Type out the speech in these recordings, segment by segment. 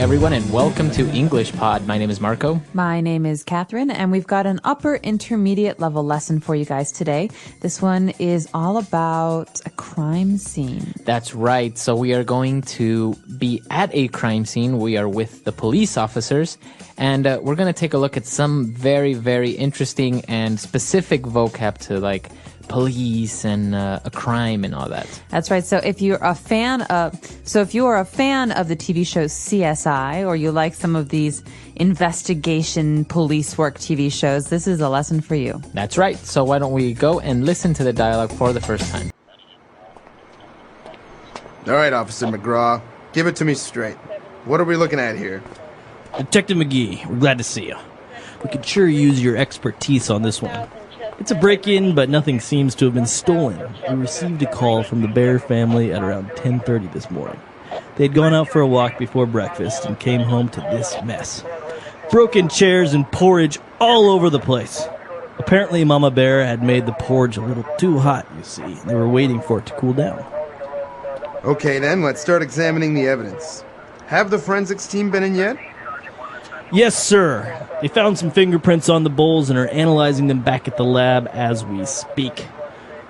everyone, and welcome to English Pod. My name is Marco. My name is Catherine, and we've got an upper intermediate level lesson for you guys today. This one is all about a crime scene. That's right. So we are going to be at a crime scene. We are with the police officers, and we're going to take a look at some very, very interesting and specific vocab to like police and a crime and all that. That's right. So if you're a fan of the TV show CSI, or you like some of these investigation police work TV shows, this is a lesson for you. That's right. So why don't we go and listen to the dialogue for the first time? All right, Officer McGraw, give it to me straight. What are we looking at here? Detective McGee, we're glad to see you. We could sure use your expertise on this one. It's a break-in, but nothing seems to have been stolen. We received a call from the Bear family at around 10:30 this morning. They'd gone out for a walk before breakfast and came home to this mess. Broken chairs and porridge all over the place. Apparently, Mama Bear had made the porridge a little too hot, you see, and they were waiting for it to cool down. Okay, then, let's start examining the evidence. Have the forensics team been in yet? Yes, sir. They found some fingerprints on the bowls and are analyzing them back at the lab as we speak.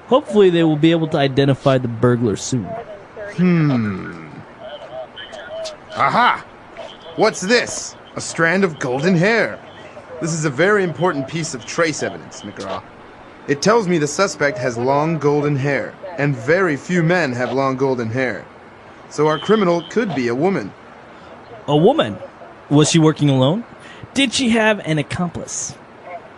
Hopefully they will be able to identify the burglar soon. Aha! What's this? A strand of golden hair. This is a very important piece of trace evidence, McGraw. It tells me the suspect has long golden hair, and very few men have long golden hair. So our criminal could be a woman. A woman? Was she working alone? Did she have an accomplice?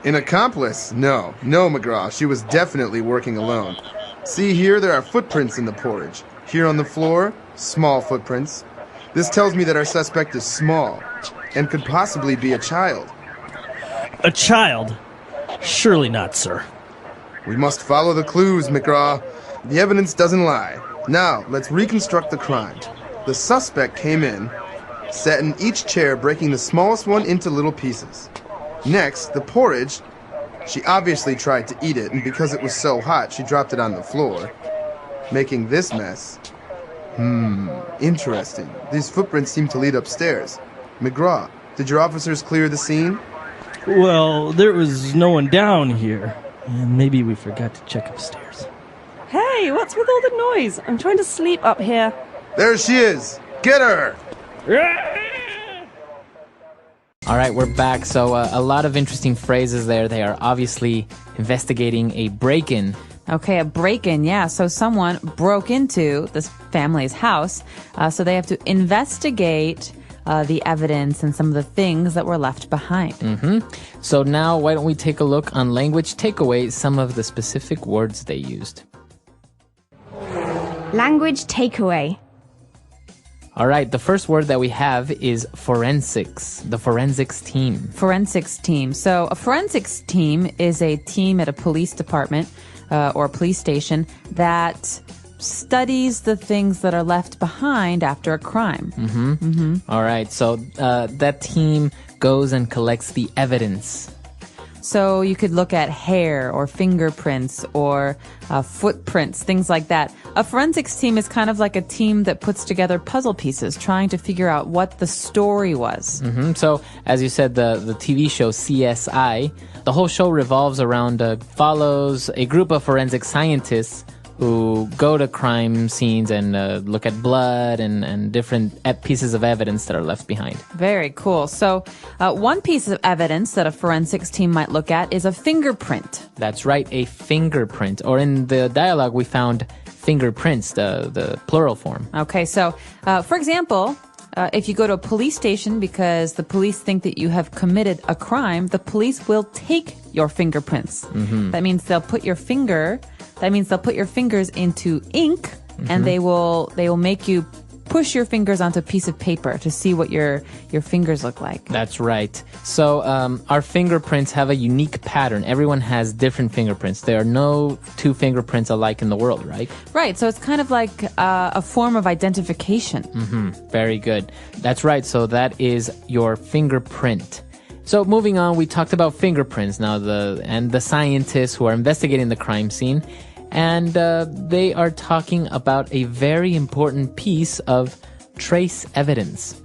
An accomplice? No, McGraw. She was definitely working alone. See here, there are footprints in the porridge. Here on the floor, small footprints. This tells me that our suspect is small and could possibly be a child. A child? Surely not, sir. We must follow the clues, McGraw. The evidence doesn't lie. Now, let's reconstruct the crime. The suspect came in, sat in each chair, breaking the smallest one into little pieces. Next, the porridge. She obviously tried to eat it, and because it was so hot, she dropped it on the floor, making this mess. Interesting. These footprints seem to lead upstairs. McGraw, did your officers clear the scene? Well, there was no one down here. And maybe we forgot to check upstairs. Hey, what's with all the noise? I'm trying to sleep up here. There she is. Get her! All right, we're back. So a lot of interesting phrases there. They are obviously investigating a break-in. Okay, a break-in, yeah. So someone broke into this family's house, so they have to investigate the evidence and some of the things that were left behind. So now why don't we take a look on language takeaway, some of the specific words they used. Language takeaway. All right, the first word that we have is forensics, the forensics team. Forensics team. So a forensics team is a team at a police department or a police station that studies the things that are left behind after a crime. All right, so that team goes and collects the evidence. So you could look at hair or fingerprints or footprints, things like that. A forensics team is kind of like a team that puts together puzzle pieces, trying to figure out what the story was. So, as you said, the TV show CSI, the whole show revolves around, follows a group of forensic scientists who go to crime scenes and look at blood and different pieces of evidence that are left behind. Very cool. So one piece of evidence that a forensics team might look at is a fingerprint. That's right, a fingerprint. Or in the dialogue, we found fingerprints, the plural form. Okay, so for example, if you go to a police station because the police think that you have committed a crime, the police will take your fingerprints. That means they'll put your fingers into ink, and they will make you push your fingers onto a piece of paper to see what your fingers look like. That's right. So our fingerprints have a unique pattern. Everyone has different fingerprints. There are no two fingerprints alike in the world, right? Right. So it's kind of like a form of identification. Very good. That's right. So that is your fingerprint. So moving on, we talked about fingerprints now, the scientists who are investigating the crime scene. And they are talking about a very important piece of trace evidence.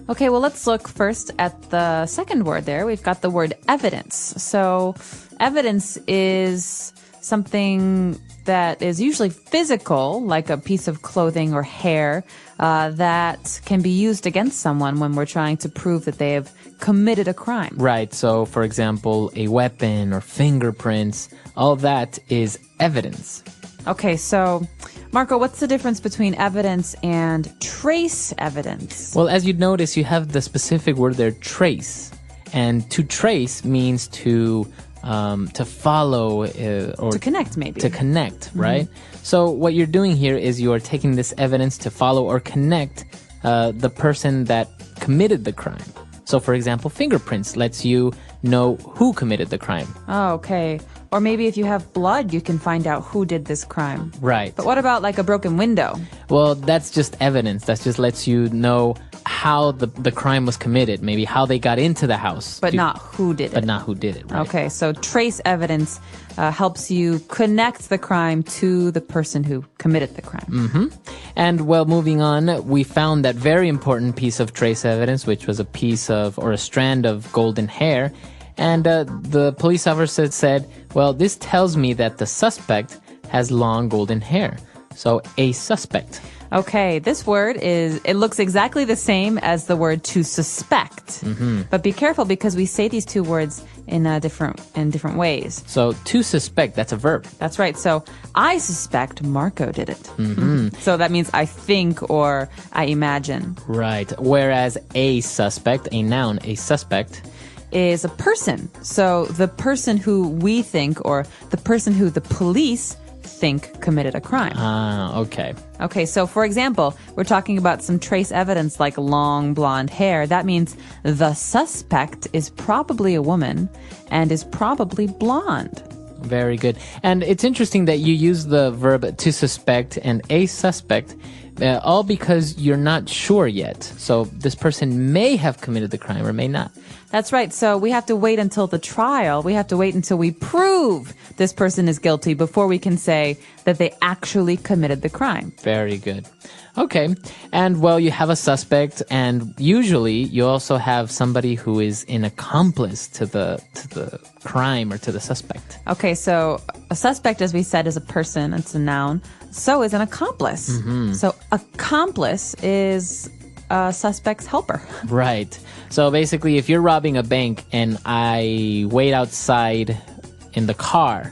Okay, well, let's look first at the second word there. We've got the word evidence. So evidence is something that is usually physical, like a piece of clothing or hair, that can be used against someone when we're trying to prove that they have committed a crime. Right. So, for example, a weapon or fingerprints, all that is evidence. Okay, so Marco, what's the difference between evidence and trace evidence? Well, as you'd notice, you have the specific word there, trace. And to trace means to follow or To connect, maybe. to connect, right? So what you're doing here is you are taking this evidence to follow or connect the person that committed the crime. So, for example, fingerprints lets you know who committed the crime. Oh, okay. Or maybe if you have blood, you can find out who did this crime. Right. But what about like a broken window? Well, that's just evidence. That just lets you know how the crime was committed, maybe how they got into the house. But not who did it. But not who did it, right? Okay, so trace evidence helps you connect the crime to the person who committed the crime. And well, moving on, we found that very important piece of trace evidence, which was a piece of or a strand of golden hair. And the police officer said, well, this tells me that the suspect has long golden hair. So a suspect. Okay, this word it looks exactly the same as the word to suspect. But be careful because we say these two words in different ways. So to suspect, that's a verb. That's right. So I suspect Marco did it. So that means I think or I imagine. Right. Whereas a suspect, a noun, a suspect, is a person. So the person who we think or the person who the police think committed a crime. Okay. Okay, so for example, we're talking about some trace evidence like long blonde hair. That means the suspect is probably a woman and is probably blonde. Very good. And it's interesting that you use the verb to suspect and a suspect, all because you're not sure yet. So this person may have committed the crime or may not. That's right. So we have to wait until the trial. We have to wait until we prove this person is guilty before we can say that they actually committed the crime. Very good. Okay. And well, you have a suspect, and usually you also have somebody who is an accomplice to the crime or to the suspect. Okay, so a suspect, as we said, is a person. It's a noun. So is an accomplice. So accomplice is a suspect's helper. Right. So basically, if you're robbing a bank and I wait outside in the car,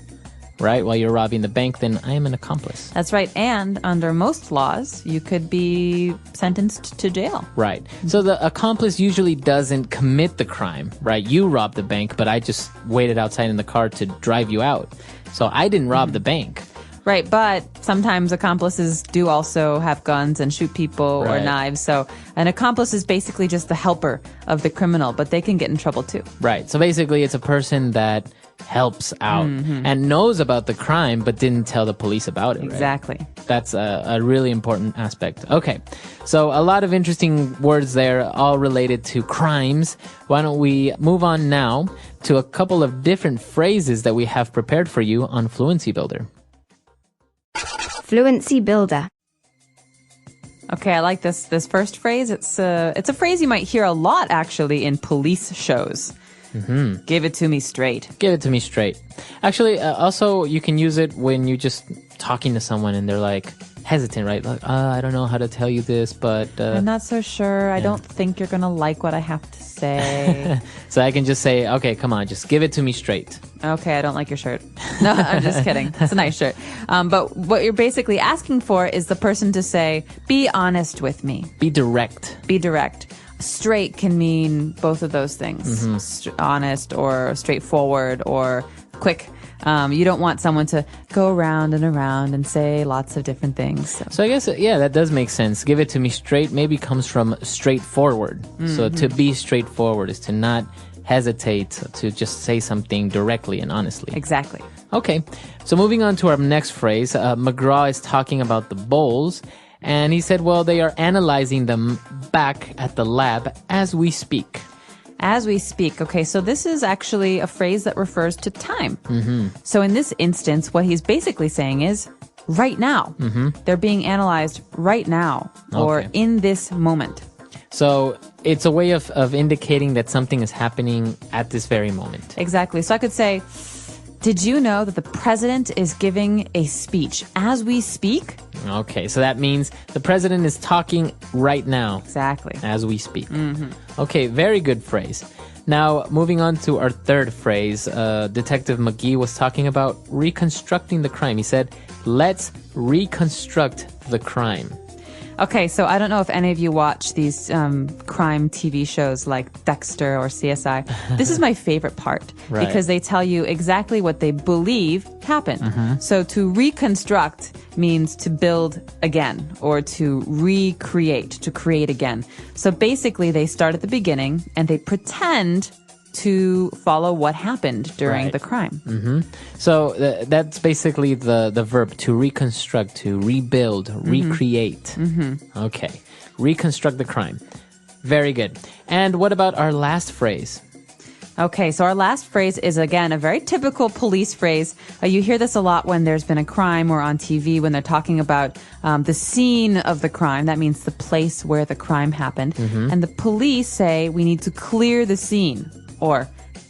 right, while you're robbing the bank, then I am an accomplice. That's right. And under most laws, you could be sentenced to jail. Right. So the accomplice usually doesn't commit the crime, right? You robbed the bank, but I just waited outside in the car to drive you out. So I didn't rob the bank. Right, but sometimes accomplices do also have guns and shoot people or Right. knives. So an accomplice is basically just the helper of the criminal, but they can get in trouble too. Right. So basically, it's a person that helps out and knows about the crime, but didn't tell the police about it. Right? Exactly. That's a really important aspect. Okay. So a lot of interesting words there, all related to crimes. Why don't we move on now to a couple of different phrases that we have prepared for you on Fluency Builder. Fluency Builder. Okay, I like this first phrase. It's a phrase you might hear a lot actually in police shows. Give it to me straight. Give it to me straight. Actually, also, you can use it when you're just talking to someone and they're like hesitant, right? Like, I don't know how to tell you this, but... I'm not so sure. I don't think you're going to like what I have to say. So I can just say, okay, come on, just give it to me straight. Okay, I don't like your shirt. No, I'm just kidding. It's a nice shirt. But what you're basically asking for is the person to say, be honest with me. Be direct. Be direct. Straight can mean both of those things. Honest or straightforward or quick. You don't want someone to go around and say lots of different things. So I guess, yeah, that does make sense. Give it to me straight maybe comes from straightforward. So to be straightforward is to not hesitate to just say something directly and honestly. Exactly. Okay, so moving on to our next phrase, McGraw is talking about the bowls, and he said, well, they are analyzing them back at the lab as we speak. As we speak. Okay, so this is actually a phrase that refers to time. So in this instance, what he's basically saying is right now. They're being analyzed right now or Okay. in this moment. So it's a way of indicating that something is happening at this very moment. Exactly. So I could say, did you know that the president is giving a speech as we speak? Okay, so that means the president is talking right now. Exactly. As we speak. Okay, very good phrase. Now, moving on to our third phrase, Detective McGee was talking about reconstructing the crime. He said, let's reconstruct the crime. Okay, so I don't know if any of you watch these crime TV shows like Dexter or CSI. This is my favorite part Right. because they tell you exactly what they believe happened. So to reconstruct means to build again or to recreate, to create again. So basically they start at the beginning and they pretend to follow what happened during Right. the crime. So that's basically the verb to reconstruct, to rebuild, recreate. Okay, reconstruct the crime. Very good. And what about our last phrase? Okay, so our last phrase is, again, a very typical police phrase. You hear this a lot when there's been a crime or on TV when they're talking about the scene of the crime. That means the place where the crime happened. And the police say, we need to clear the scene. Or,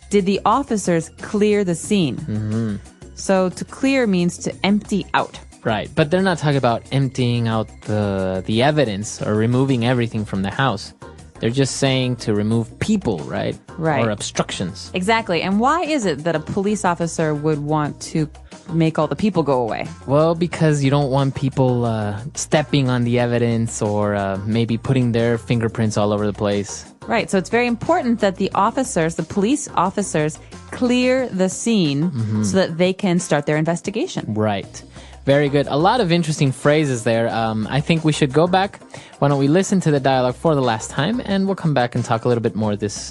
did the officers clear the scene? So to clear means to empty out. Right, but they're not talking about emptying out the evidence or removing everything from the house. They're just saying to remove people, right? Right. Or obstructions. Exactly. And why is it that a police officer would want to make all the people go away? Well, because you don't want people stepping on the evidence or maybe putting their fingerprints all over the place. Right. So it's very important that the officers, the police officers, clear the scene so that they can start their investigation. Right. Very good. A lot of interesting phrases there. I think we should go back. Why don't we listen to the dialogue for the last time, and we'll come back and talk a little bit more about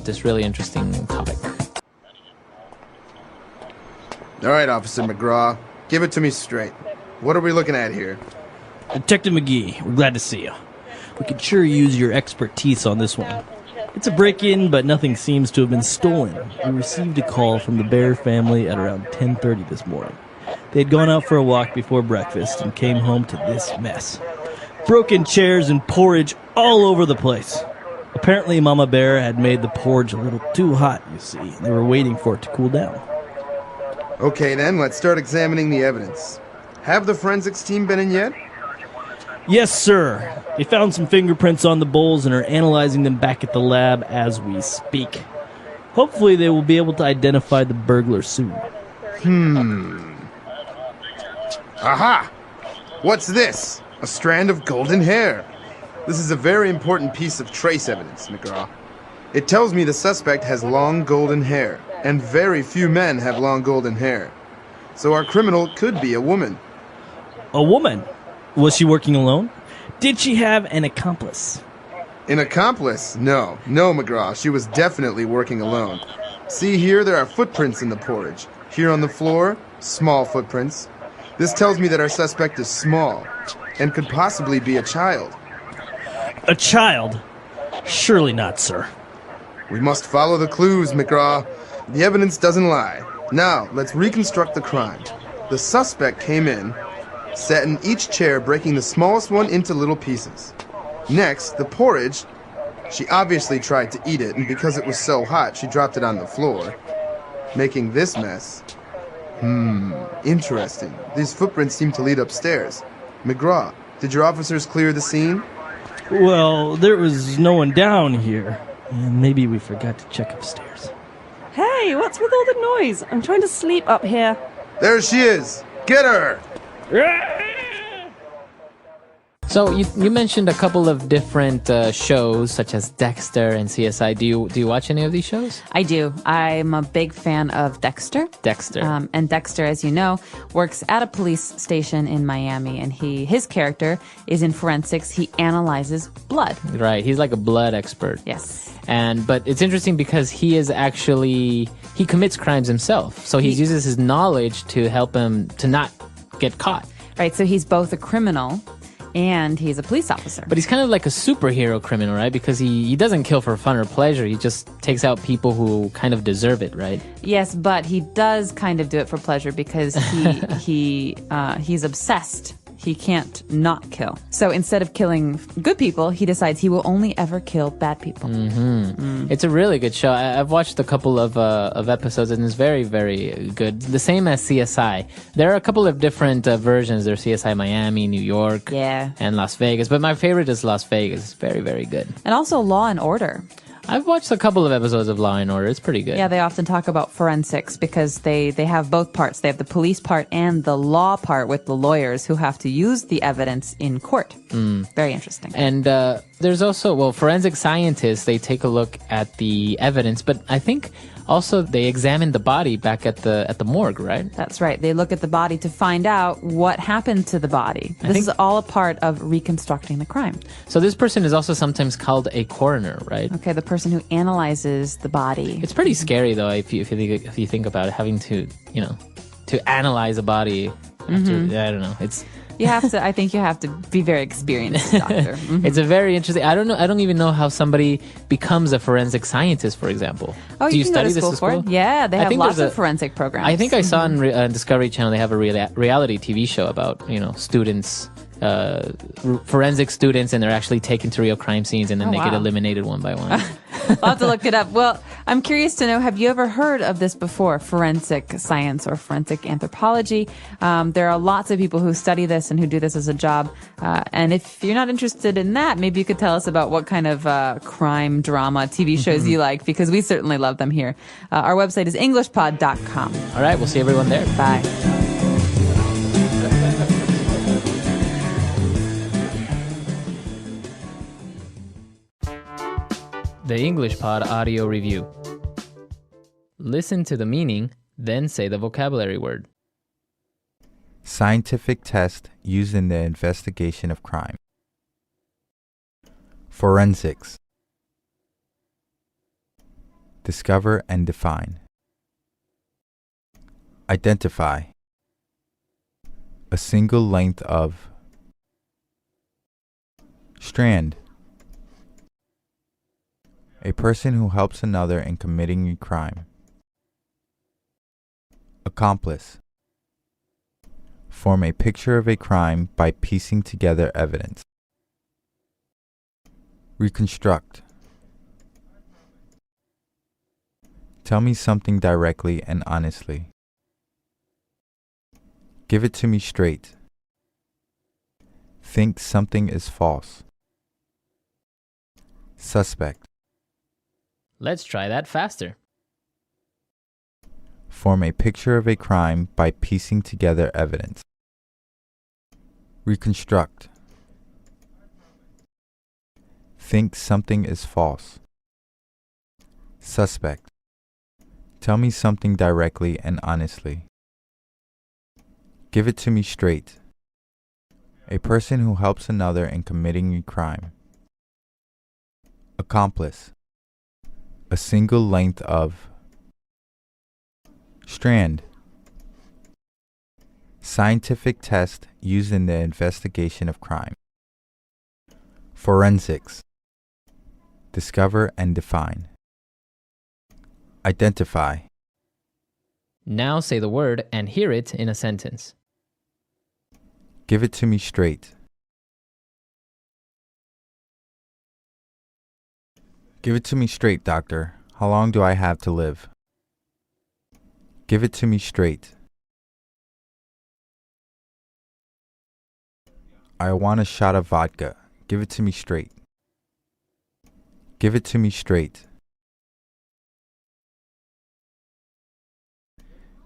this really interesting topic. All right, Officer McGraw, give it to me straight. What are we looking at here? Detective McGee, we're glad to see you. We could sure use your expertise on this one. It's a break-in, but nothing seems to have been stolen. We received a call from the Bear family at around 10:30 this morning. They had gone out for a walk before breakfast and came home to this mess. Broken chairs and porridge all over the place. Apparently, Mama Bear had made the porridge a little too hot, you see. They were waiting for it to cool down. Okay then, let's start examining the evidence. Have the forensics team been in yet? Yes, sir. They found some fingerprints on the bowls and are analyzing them back at the lab as we speak. Hopefully they will be able to identify the burglar soon. Aha! What's this? A strand of golden hair. This is a very important piece of trace evidence, McGraw. It tells me the suspect has long golden hair, and very few men have long golden hair. So our criminal could be a woman. A woman? Was she working alone? Did she have an accomplice? An accomplice? No, McGraw. She was definitely working alone. See here, there are footprints in the porridge. Here on the floor, small footprints. This tells me that our suspect is small, and could possibly be a child. A child? Surely not, sir. We must follow the clues, McGraw. The evidence doesn't lie. Now, let's reconstruct the crime. The suspect came in, sat in each chair, breaking the smallest one into little pieces. Next, the porridge. She obviously tried to eat it, and because it was so hot, she dropped it on the floor, making this mess. Interesting. These footprints seem to lead upstairs. McGraw, did your officers clear the scene? Well, there was no one down here. And maybe we forgot to check upstairs. Hey, what's with all the noise? I'm trying to sleep up here. There she is! Get her! So you mentioned a couple of different shows such as Dexter and CSI. Do you watch any of these shows? I do. I'm a big fan of Dexter. Dexter. And Dexter, as you know, works at a police station in Miami, and his character is in forensics. He analyzes blood. Right. He's like a blood expert. Yes. But it's interesting because he commits crimes himself. So he uses his knowledge to help him to not get caught. Right. So he's both a criminal and he's a police officer. But he's kind of like a superhero criminal, right? Because he doesn't kill for fun or pleasure. He just takes out people who kind of deserve it, right? Yes, but he does kind of do it for pleasure because he's obsessed. he can't not kill. So instead of killing good people, he decides he will only ever kill bad people. It's a really good show. I've watched a couple of episodes, and it's very, very good. The same as CSI. There are a couple of different versions. There's CSI Miami, New York, and Las Vegas. But my favorite is Las Vegas. It's very, very good. And also Law and Order. I've watched a couple of episodes of Law and Order. It's pretty good. Yeah, they often talk about forensics because they have both parts. They have the police part and the law part with the lawyers who have to use the evidence in court. Very interesting. And there's also, forensic scientists, they take a look at the evidence, but I think also they examine the body back at the morgue, right? That's right. They look at the body to find out what happened to the body. This is all a part of reconstructing the crime. So this person is also sometimes called a coroner, right? Okay, the person who analyzes the body. It's pretty scary though if you think about it, having to to analyze a body. After, I don't know. I think you have to be very experienced doctor. It's a very interesting. I don't even know how somebody becomes a forensic scientist, for example. Oh, Do you can study go to this school at for school? it. Yeah, they I have think lots there's of forensic programs. I think I saw on Discovery Channel they have a reality TV show about students, forensic students, and they're actually taken to real crime scenes, and then they get eliminated one by one. I'll have to look it up. Well, I'm curious to know, have you ever heard of this before, forensic science or forensic anthropology? There are lots of people who study this and who do this as a job. And if you're not interested in that, maybe you could tell us about what kind of crime drama TV shows you like, because we certainly love them here. Our website is englishpod.com. All right, we'll see everyone there. Bye. The English Pod Audio Review. Listen to the meaning, then say the vocabulary word. Scientific test used in the investigation of crime. Forensics. Discover and define. Identify. A single length of. Strand. A person who helps another in committing a crime. Accomplice. Form a picture of a crime by piecing together evidence. Reconstruct. Tell me something directly and honestly. Give it to me straight. Think something is false. Suspect. Let's try that faster. Form a picture of a crime by piecing together evidence. Reconstruct. Think something is false. Suspect. Tell me something directly and honestly. Give it to me straight. A person who helps another in committing a crime. Accomplice. A single length of. Strand. Scientific test used in the investigation of crime. Forensics. Discover and define. Identify. Now say the word and hear it in a sentence. Give it to me straight. Give it to me straight, doctor. How long do I have to live? Give it to me straight. I want a shot of vodka. Give it to me straight. Give it to me straight.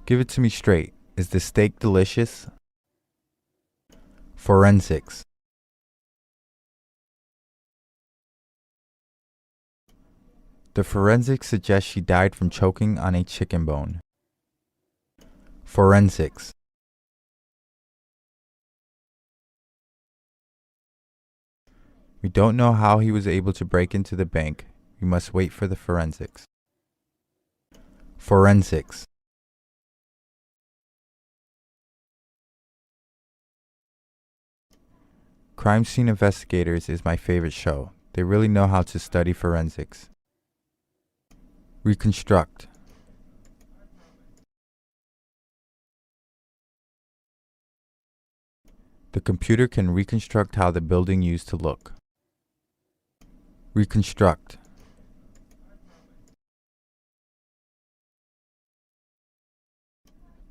Give it to me straight. Is the steak delicious? Forensics. The forensics suggests she died from choking on a chicken bone. Forensics. We don't know how he was able to break into the bank. We must wait for the forensics. Forensics. Crime Scene Investigators is my favorite show. They really know how to study forensics. Reconstruct. The computer can reconstruct how the building used to look. Reconstruct.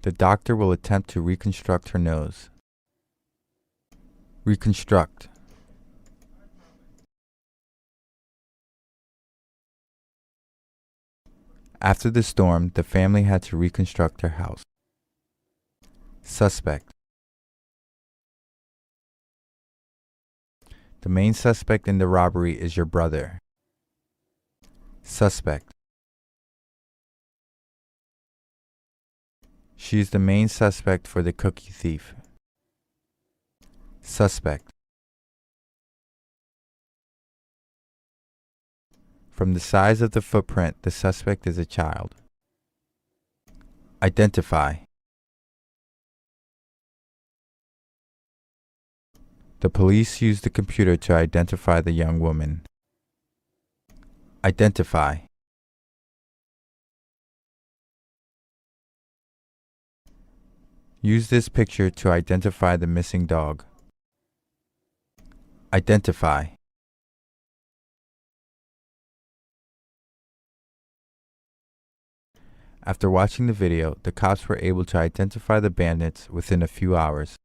The doctor will attempt to reconstruct her nose. Reconstruct. After the storm, the family had to reconstruct their house. Suspect. The main suspect in the robbery is your brother. Suspect. She is the main suspect for the cookie thief. Suspect. From the size of the footprint, the suspect is a child. Identify. The police used the computer to identify the young woman. Identify. Use this picture to identify the missing dog. Identify. After watching the video, the cops were able to identify the bandits within a few hours.